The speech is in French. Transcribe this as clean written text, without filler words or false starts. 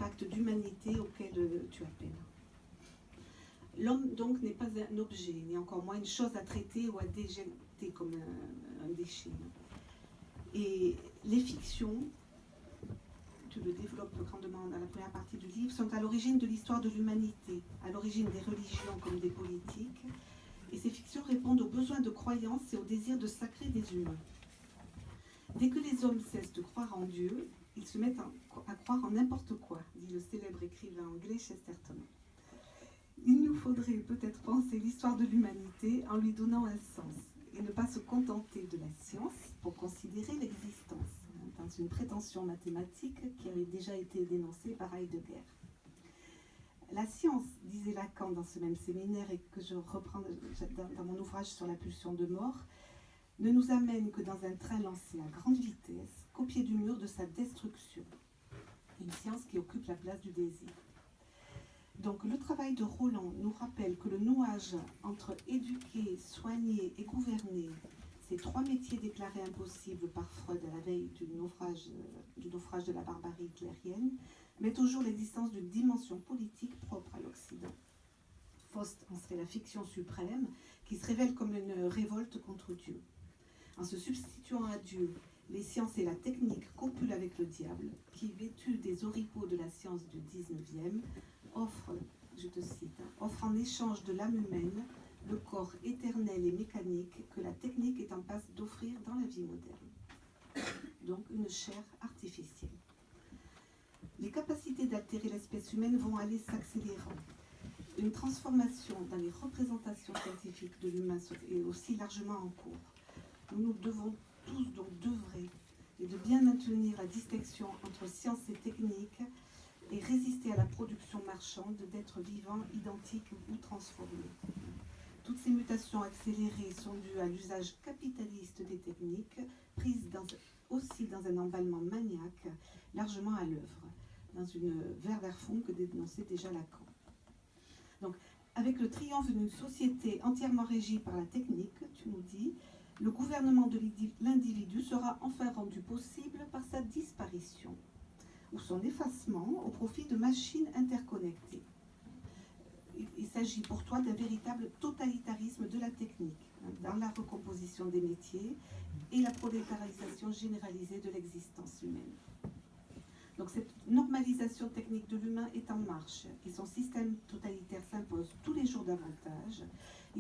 acte d'humanité auquel tu appelles. L'homme donc n'est pas un objet, ni encore moins une chose à traiter ou à déjeter comme un déchet. Et les fictions, tu le développes grandement dans la première partie du livre, sont à l'origine de l'histoire de l'humanité, à l'origine des religions comme des politiques. Et ces fictions répondent aux besoins de croyance et au désir de sacré des humains. Dès que les hommes cessent de croire en Dieu, ils se mettent à croire en n'importe quoi, dit le célèbre écrivain anglais Chesterton. Il nous faudrait peut-être penser l'histoire de l'humanité en lui donnant un sens, et ne pas se contenter de la science pour considérer l'existence, dans une prétention mathématique qui avait déjà été dénoncée par Heidegger. La science, disait Lacan dans ce même séminaire, et que je reprends dans mon ouvrage sur la pulsion de mort, ne nous amène que dans un train lancé à grande vitesse, qu'au pied du mur de sa destruction. Une science qui occupe la place du désir. Donc le travail de Roland nous rappelle que le nouage entre éduquer, soigner et gouverner, ces trois métiers déclarés impossibles par Freud à la veille du naufrage de la barbarie hitlérienne, met au jour l'existence d'une dimension politique propre à l'Occident. Faust en serait la fiction suprême qui se révèle comme une révolte contre Dieu. En se substituant à Dieu, les sciences et la technique copulent avec le diable, qui, vêtu des oripeaux de la science du XIXe, offre, je te cite, offre en échange de l'âme humaine le corps éternel et mécanique que la technique est en passe d'offrir dans la vie moderne. Donc une chair artificielle. Les capacités d'altérer l'espèce humaine vont aller s'accélérant. Une transformation dans les représentations scientifiques de l'humain est aussi largement en cours. Nous devons tous donc d'œuvrer et de bien maintenir la distinction entre science et technique et résister à la production marchande d'êtres vivants identiques ou transformés. Toutes ces mutations accélérées sont dues à l'usage capitaliste des techniques, prises aussi dans un emballement maniaque, largement à l'œuvre, dans une verve que dénonçait déjà Lacan. Donc, avec le triomphe d'une société entièrement régie par la technique, tu nous dis, le gouvernement de l'individu sera enfin rendu possible par sa disparition ou son effacement au profit de machines interconnectées. Il s'agit pour toi d'un véritable totalitarisme de la technique, dans la recomposition des métiers et la prolétarisation généralisée de l'existence humaine. Donc cette normalisation technique de l'humain est en marche et son système totalitaire s'impose tous les jours davantage.